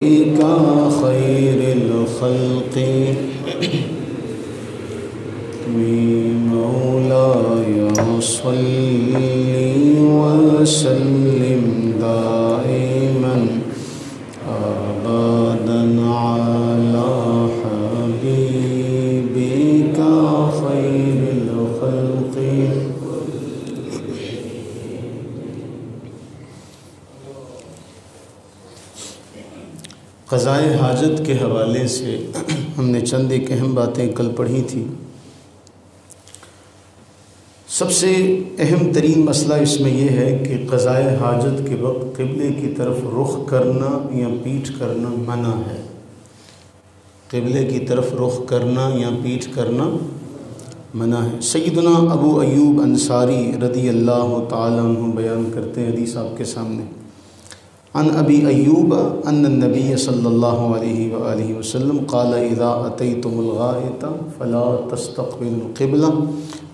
کا خیر الخلق مولاي صل وسلم دائما ابدا على حبيبك خير الخلق. قضائے حاجت کے حوالے سے ہم نے چند ایک اہم باتیں کل پڑھی تھی. سب سے اہم ترین مسئلہ اس میں یہ ہے کہ قضائے حاجت کے وقت قبلے کی طرف رخ کرنا یا پیٹھ کرنا منع ہے. قبلے کی طرف رخ کرنا یا پیٹھ کرنا منع ہے. سیدنا ابو ایوب انصاری رضی اللہ تعالیٰ عنہ بیان کرتے ہیں حدیث آپ کے سامنے. عن ابی ایوب ان النبی صلی اللہ علیہ وآلہ وسلم قال اذا اتیتم الغائط فلا تستقبلوا القبلہ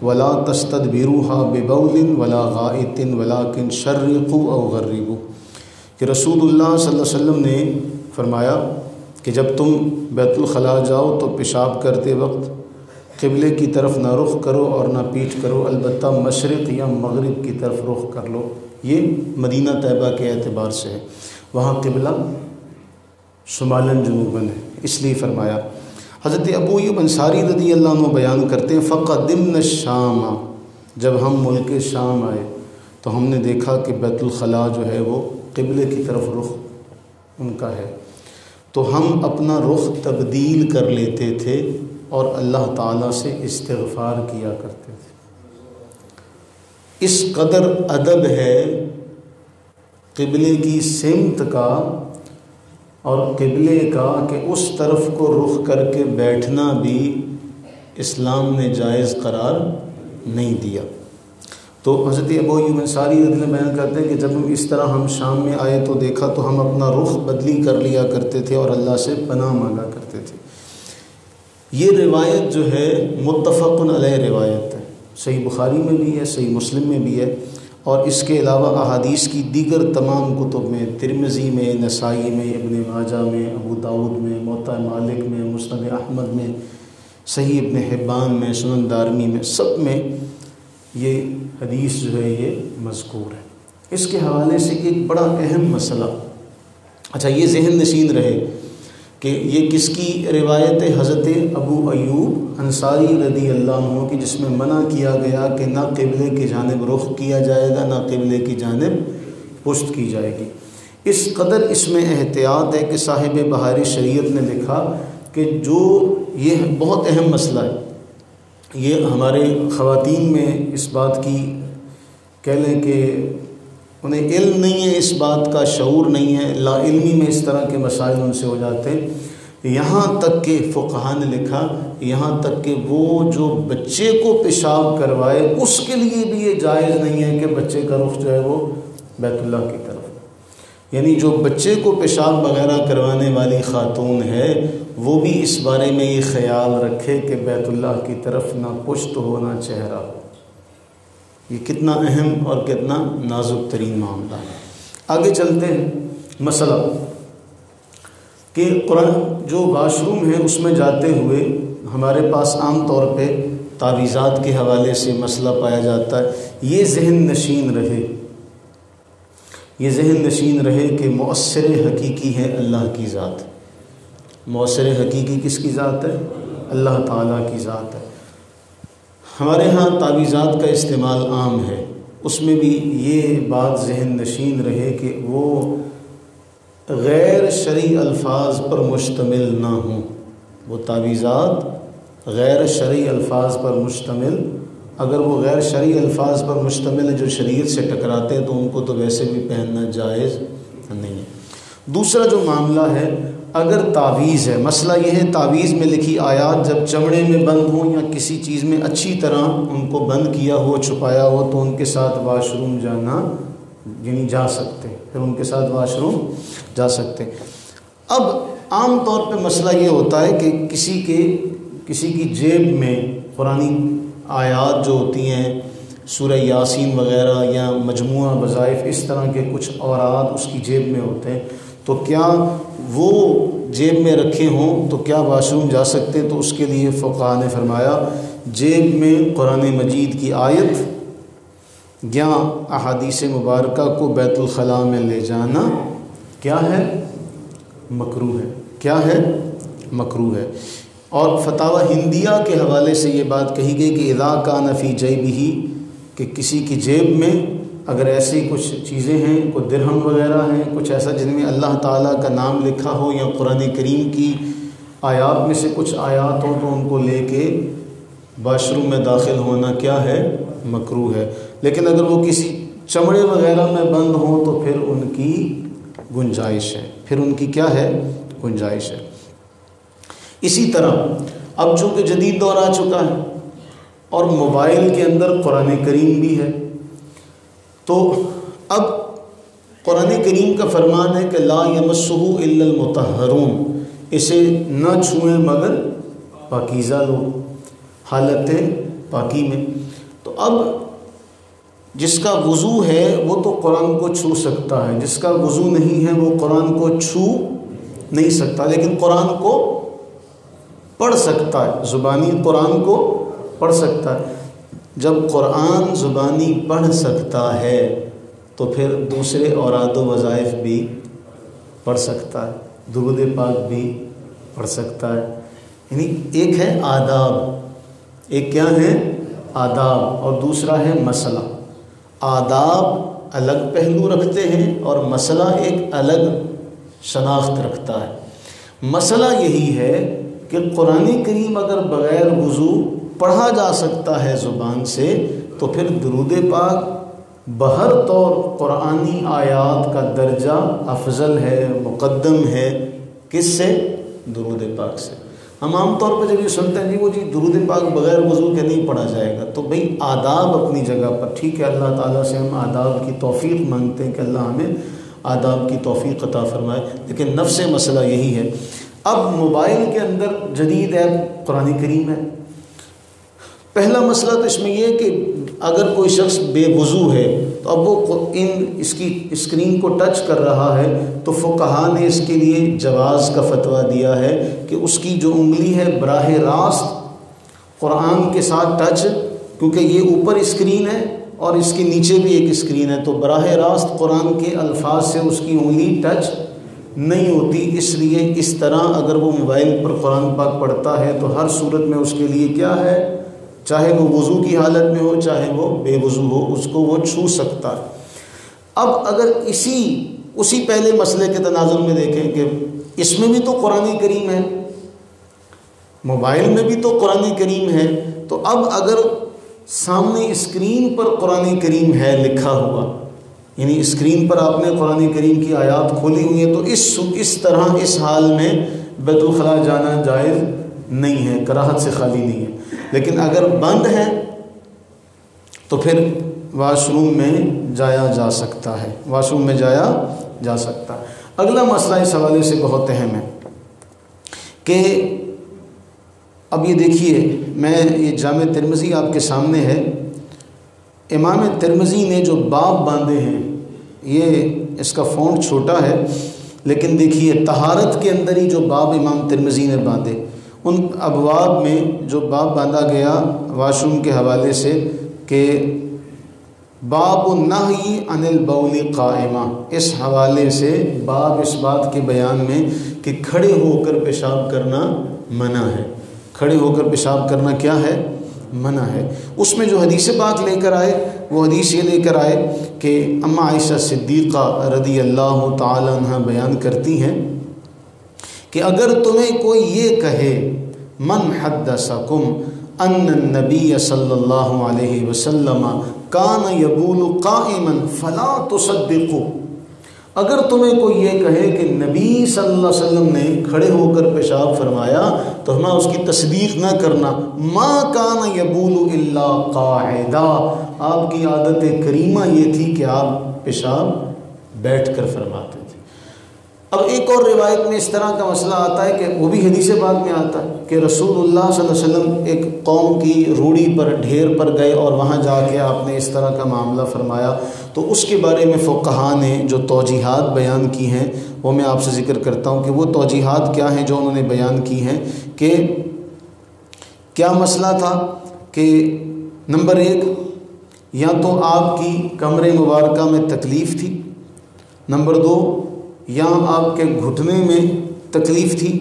ولا تستدبروها ببول ولا غائط ولكن شرقوا او غربوا. کہ رسول اللہ صلی اللہ علیہ وسلم نے فرمایا کہ جب تم بیت الخلاء جاؤ تو پیشاب کرتے وقت قبلے کی طرف نہ رخ کرو اور نہ پیٹھ کرو، البتہ مشرق یا مغرب کی طرف رخ کر لو. یہ مدینہ طیبہ کے اعتبار سے ہے، وہاں قبلہ شمالاً جنوباً ہے، اس لیے فرمایا. حضرت ابو ایوب انصاری رضی اللہ عنہ بیان کرتے ہیں فقدمنا الشام، جب ہم ملک شام آئے تو ہم نے دیکھا کہ بیت الخلاء جو ہے وہ قبلے کی طرف رخ ان کا ہے، تو ہم اپنا رخ تبدیل کر لیتے تھے اور اللہ تعالیٰ سے استغفار کیا کرتے تھے. اس قدر ادب ہے قبلے کی سمت کا اور قبلے کا کہ اس طرف کو رخ کر کے بیٹھنا بھی اسلام نے جائز قرار نہیں دیا. تو حضرت ابو ایوب انصاری رضی اللہ عنہ بیان کرتے ہیں کہ جب ہم اس طرح ہم شام میں آئے تو دیکھا تو ہم اپنا رخ بدلی کر لیا کرتے تھے اور اللہ سے پناہ مانگا کرتے تھے. یہ روایت جو ہے متفق علیہ روایت ہے، صحیح بخاری میں بھی ہے، صحیح مسلم میں بھی ہے، اور اس کے علاوہ احادیث کی دیگر تمام کتب میں، ترمذی میں، نسائی میں، ابن ماجہ میں، ابو داؤد میں، موطا مالک میں، مسند احمد میں، صحیح ابن حبان میں، سنن دارمی میں، سب میں یہ حدیث جو ہے یہ مذکور ہے. اس کے حوالے سے ایک بڑا اہم مسئلہ، اچھا یہ ذہن نشین رہے کہ یہ کس کی روایت ہے؟ حضرت ابو ایوب انصاری رضی اللہ عنہ کی، جس میں منع کیا گیا کہ نہ قبلے کی جانب رخ کیا جائے گا نہ قبلے کی جانب پشت کی جائے گی. اس قدر اس میں احتیاط ہے کہ صاحب بہار شریعت نے لکھا کہ جو یہ بہت اہم مسئلہ ہے، یہ ہمارے خواتین میں اس بات کی کہہ لیں کہ انہیں علم نہیں ہے، اس بات کا شعور نہیں ہے، لا علمی میں اس طرح کے مسائل ان سے ہو جاتے ہیں. یہاں تک کہ فقہا نے لکھا، یہاں تک کہ وہ جو بچے کو پیشاب کروائے اس کے لیے بھی یہ جائز نہیں ہے کہ بچے کا رخ جو ہے وہ بیت اللہ کی طرف، یعنی جو بچے کو پیشاب وغیرہ کروانے والی خاتون ہے وہ بھی اس بارے میں یہ خیال رکھے کہ بیت اللہ کی طرف نہ پشت ہو نہ چہرہ ہو. یہ کتنا اہم اور کتنا نازک ترین معاملہ ہے. آگے چلتے ہیں. مسئلہ کہ قرآن جو واش روم ہے اس میں جاتے ہوئے ہمارے پاس عام طور پہ تعویذات کے حوالے سے مسئلہ پایا جاتا ہے. یہ ذہن نشین رہے، یہ ذہن نشین رہے کہ مؤثر حقیقی ہے اللہ کی ذات. مؤثر حقیقی کس کی ذات ہے؟ اللہ تعالیٰ کی ذات ہے. ہمارے ہاں تعویذات کا استعمال عام ہے، اس میں بھی یہ بات ذہن نشین رہے کہ وہ غیر شرعی الفاظ پر مشتمل نہ ہوں. وہ تعویذات غیر شرعی الفاظ پر مشتمل، اگر وہ غیر شرعی الفاظ پر مشتمل ہیں جو شریعت سے ٹکراتے ہیں تو ان کو تو ویسے بھی پہننا جائز نہیں ہے. دوسرا جو معاملہ ہے، اگر تعویذ ہے، مسئلہ یہ ہے تعویذ میں لکھی آیات جب چمڑے میں بند ہوں یا کسی چیز میں اچھی طرح ان کو بند کیا ہو، چھپایا ہو، تو ان کے ساتھ واش روم جانا یعنی جا سکتے ہیں، پھر ان کے ساتھ واش روم جا سکتے ہیں. اب عام طور پہ مسئلہ یہ ہوتا ہے کہ کسی کی جیب میں قرآنی آیات جو ہوتی ہیں، سورہ یاسین وغیرہ یا مجموعہ وظائف، اس طرح کے کچھ اوراد اس کی جیب میں ہوتے ہیں، تو کیا وہ جیب میں رکھے ہوں تو کیا واش روم جا سکتے؟ تو اس کے لیے فقہاء نے فرمایا جیب میں قرآن مجید کی آیت یا احادیث مبارکہ کو بیت الخلاء میں لے جانا کیا ہے؟ مکروہ ہے۔ کیا ہے؟ مکروہ ہے۔ اور فتاوی ہندیہ کے حوالے سے یہ بات کہی گئی کہ اذا کان فی جیبہ، کہ کسی کی جیب میں اگر ایسی کچھ چیزیں ہیں، کوئی درہم وغیرہ ہیں، کچھ ایسا جن میں اللہ تعالیٰ کا نام لکھا ہو یا قرآن کریم کی آیات میں سے کچھ آیات ہوں، تو ان کو لے کے واش روم میں داخل ہونا کیا ہے؟ مکروہ ہے۔ لیکن اگر وہ کسی چمڑے وغیرہ میں بند ہوں تو پھر ان کی گنجائش ہے، پھر ان کی کیا ہے؟ گنجائش ہے۔ اسی طرح اب چونکہ جدید دور آ چکا ہے اور موبائل کے اندر قرآن کریم بھی ہے، تو اب قرآن کریم کا فرمان ہے کہ لا یمسہ الا المطہرون، اسے نہ چھوئیں مگر پاکیزہ لوگ، حالت پاکی میں۔ تو اب جس کا وضو ہے وہ تو قرآن کو چھو سکتا ہے، جس کا وضو نہیں ہے وہ قرآن کو چھو نہیں سکتا، لیکن قرآن کو پڑھ سکتا ہے، زبانی قرآن کو پڑھ سکتا ہے۔ جب قرآن زبانی پڑھ سکتا ہے تو پھر دوسرے اوراد و وظائف بھی پڑھ سکتا ہے، درود پاک بھی پڑھ سکتا ہے۔ یعنی ایک ہے آداب، ایک کیا ہے؟ آداب، اور دوسرا ہے مسئلہ۔ آداب الگ پہلو رکھتے ہیں اور مسئلہ ایک الگ شناخت رکھتا ہے۔ مسئلہ یہی ہے کہ قرآن کریم اگر بغیر وضو پڑھا جا سکتا ہے زبان سے تو پھر درود پاک بہر طور قرآنی آیات کا درجہ افضل ہے، مقدم ہے، کس سے؟ درود پاک سے۔ ہم عام طور پہ جب یہ سنتے ہیں وہ جی درود پاک بغیر وضو کے نہیں پڑھا جائے گا، تو بھئی آداب اپنی جگہ پر ٹھیک ہے، اللہ تعالیٰ سے ہم آداب کی توفیق مانگتے ہیں کہ اللہ ہمیں آداب کی توفیق عطا فرمائے، لیکن نفس مسئلہ یہی ہے۔ اب موبائل کے اندر جدید ایپ قرآن کریم ہے۔ پہلا مسئلہ تو اس میں یہ ہے کہ اگر کوئی شخص بے وضو ہے تو اب وہ اس کی اسکرین کو ٹچ کر رہا ہے تو فقہاء نے اس کے لیے جواز کا فتویٰ دیا ہے کہ اس کی جو انگلی ہے براہ راست قرآن کے ساتھ ٹچ، کیونکہ یہ اوپر اسکرین ہے اور اس کے نیچے بھی ایک اسکرین ہے، تو براہ راست قرآن کے الفاظ سے اس کی انگلی ٹچ نہیں ہوتی، اس لیے اس طرح اگر وہ موبائل پر قرآن پاک پڑھتا ہے تو ہر صورت میں اس کے لیے کیا ہے؟ چاہے وہ وضو کی حالت میں ہو چاہے وہ بے وضو ہو، اس کو وہ چھو سکتا ہے۔ اب اگر اسی پہلے مسئلے کے تناظر میں دیکھیں کہ اس میں بھی تو قرآن کریم ہے، موبائل میں بھی تو قرآن کریم ہے، تو اب اگر سامنے اسکرین پر قرآن کریم ہے لکھا ہوا، یعنی اسکرین پر آپ نے قرآن کریم کی آیات کھولی ہوئی ہے، تو اس طرح اس حال میں بیت الخلاء جانا جائز نہیں ہے، کراہت سے خالی نہیں ہے۔ لیکن اگر بند ہے تو پھر واش روم میں جایا جا سکتا ہے، واش روم میں جایا جا سکتا ہے۔ اگلا مسئلہ اس حوالے سے بہت اہم ہے کہ اب یہ دیکھیے، میں یہ جامع ترمذی آپ کے سامنے ہے، امام ترمذی نے جو باب باندھے ہیں، یہ اس کا فونٹ چھوٹا ہے لیکن دیکھیے طہارت کے اندر ہی جو باب امام ترمذی نے باندھے، ان ابواب میں جو باب باندھا گیا واش روم کے حوالے سے کہ باب النہی عن البول قائمہ، اس حوالے سے باب اس بات کے بیان میں کہ کھڑے ہو کر پیشاب کرنا منع ہے، کھڑے ہو کر پیشاب کرنا کیا ہے؟ منع ہے۔ اس میں جو حدیث پاک لے کر آئے وہ حدیث یہ لے کر آئے کہ اما عائشہ صدیقہ رضی اللہ تعالی عنہ بیان کرتی ہیں کہ اگر تمہیں کوئی یہ کہے من حدثکم ان النبی صلی اللہ علیہ وسلم کان یبول قائما فلا تصدقوا، اگر تمہیں کوئی یہ کہے کہ نبی صلی اللہ علیہ وسلم نے کھڑے ہو کر پیشاب فرمایا تو ہمیں اس کی تصدیق نہ کرنا۔ ما کان یبول الا قاعدا، آپ کی عادت کریمہ یہ تھی کہ آپ پیشاب بیٹھ کر فرماتے تھے۔ اب ایک اور روایت میں اس طرح کا مسئلہ آتا ہے کہ وہ بھی حدیث پاک میں آتا ہے کہ رسول اللہ صلی اللہ علیہ وسلم ایک قوم کی روڑی پر ڈھیر پر گئے اور وہاں جا کے آپ نے اس طرح کا معاملہ فرمایا، تو اس کے بارے میں فقہاء نے جو توجیحات بیان کی ہیں وہ میں آپ سے ذکر کرتا ہوں کہ وہ توجیحات کیا ہیں جو انہوں نے بیان کی ہیں کہ کیا مسئلہ تھا کہ نمبر 1 یا تو آپ کی کمر مبارکہ میں تکلیف تھی، نمبر 2 یا آپ کے گھٹنے میں تکلیف تھی،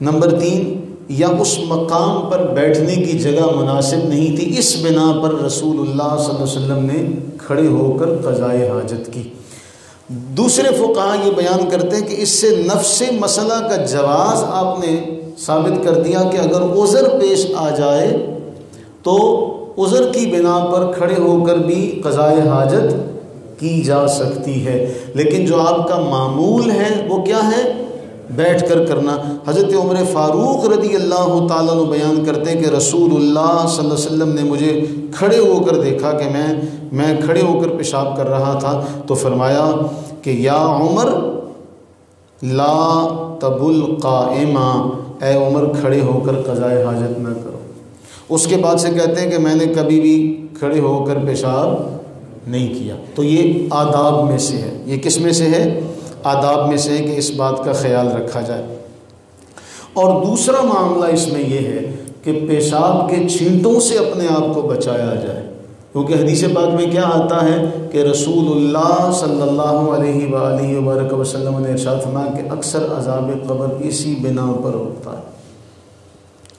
نمبر 3 یا اس مقام پر بیٹھنے کی جگہ مناسب نہیں تھی، اس بنا پر رسول اللہ صلی اللہ علیہ وسلم نے کھڑے ہو کر قضائے حاجت کی۔ دوسرے فقہاء یہ بیان کرتے ہیں کہ اس سے نفس مسئلہ کا جواز آپ نے ثابت کر دیا کہ اگر عذر پیش آ جائے تو عذر کی بنا پر کھڑے ہو کر بھی قضائے حاجت کی جا سکتی ہے، لیکن جو آپ کا معمول ہے وہ کیا ہے؟ بیٹھ کر کرنا۔ حضرت عمر فاروق رضی اللہ تعالیٰ عنہ بیان کرتے کہ رسول اللہ صلی اللہ علیہ وسلم نے مجھے کھڑے ہو کر دیکھا کہ میں کھڑے ہو کر پیشاب کر رہا تھا، تو فرمایا کہ یا عمر لا تبل قائما، اے عمر کھڑے ہو کر قضائے حاجت نہ کرو۔ اس کے بعد سے کہتے ہیں کہ میں نے کبھی بھی کھڑے ہو کر پیشاب نہیں کیا۔ تو یہ آداب میں سے ہے، یہ کس میں سے ہے؟ آداب میں سے ہے کہ اس بات کا خیال رکھا جائے۔ اور دوسرا معاملہ اس میں یہ ہے کہ پیشاب کے چھینٹوں سے اپنے آپ کو بچایا جائے، کیونکہ حدیث پاک میں کیا آتا ہے کہ رسول اللہ صلی اللہ علیہ وآلہ وبارک وسلم نے ارشاد فرمایا کہ اکثر عذاب قبر اسی بنا پر ہوتا ہے،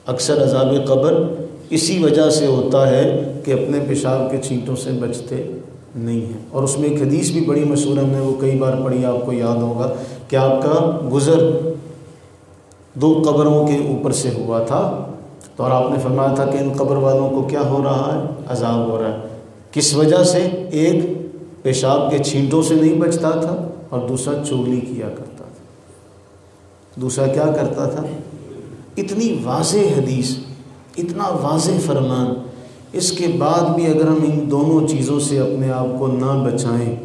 اکثر عذاب قبر اسی وجہ سے ہوتا ہے کہ اپنے پیشاب کے چھینٹوں سے بچتے نہیں ہیں۔ اور اس میں ایک حدیث بھی بڑی مشہور ہے، ہم نے وہ کئی بار پڑھی، آپ کو یاد ہوگا کہ آپ کا گزر 2 قبروں کے اوپر سے ہوا تھا، تو اور آپ نے فرمایا تھا کہ ان قبر والوں کو کیا ہو رہا ہے؟ عذاب ہو رہا ہے۔ کس وجہ سے؟ ایک پیشاب کے چھینٹوں سے نہیں بچتا تھا، اور دوسرا چغلی کیا کرتا تھا۔ دوسرا کیا کرتا تھا؟ اتنی واضح حدیث، اتنا واضح فرمان، اس کے بعد بھی اگر ہم ان دونوں چیزوں سے اپنے آپ کو نہ بچائیں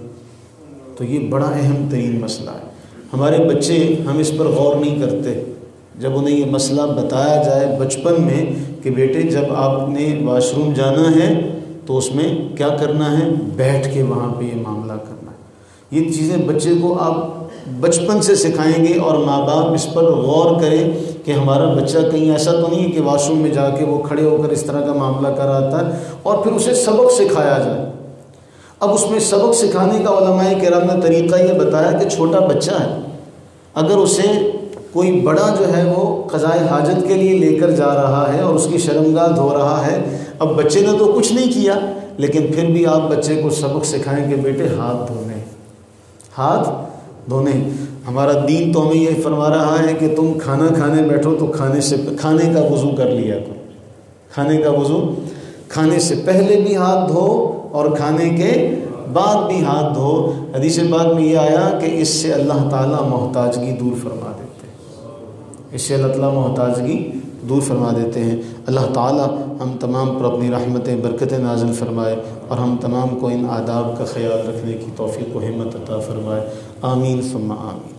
تو یہ بڑا اہم ترین مسئلہ ہے۔ ہمارے بچے ہم اس پر غور نہیں کرتے، جب انہیں یہ مسئلہ بتایا جائے بچپن میں کہ بیٹے جب آپ نے واش روم جانا ہے تو اس میں کیا کرنا ہے؟ بیٹھ کے وہاں پہ یہ معاملہ کرنا ہے۔ یہ چیزیں بچے کو آپ بچپن سے سکھائیں گے، اور ماں باپ اس پر غور کریں کہ ہمارا بچہ کہیں ایسا تو نہیں ہے کہ واش روم میں جا کے وہ کھڑے ہو کر اس طرح کا معاملہ کر آتا ہے، اور پھر اسے سبق سکھایا جائے۔ اب اس میں سبق سکھانے کا علماء کرام نے طریقہ یہ بتایا کہ چھوٹا بچہ ہے، اگر اسے کوئی بڑا جو ہے وہ قضائے حاجت کے لیے لے کر جا رہا ہے اور اس کی شرمگاہ دھو رہا ہے، اب بچے نے تو کچھ نہیں کیا، لیکن پھر بھی آپ بچے کو سبق سکھائیں کہ بیٹے ہاتھ دھونے۔ ہمارا دین تو ہمیں یہ فرما رہا ہے کہ تم کھانا کھانے بیٹھو تو کھانے کا وضو کر لیا کرو، کھانے کا وضو کھانے سے پہلے بھی ہاتھ دھو اور کھانے کے بعد بھی ہاتھ دھو۔ حدیث پاک میں یہ آیا کہ اس سے اللہ تعالیٰ محتاجگی دور فرما دیتے ہیں، اس سے اللہ تعالیٰ محتاجگی دور فرما دیتے ہیں۔ اللہ تعالیٰ ہم تمام پر اپنی رحمتیں برکتیں نازل فرمائے، اور ہم تمام کو ان آداب کا خیال رکھنے کی توفیق و ہمت عطا فرمائے۔ آمین ثم آمین۔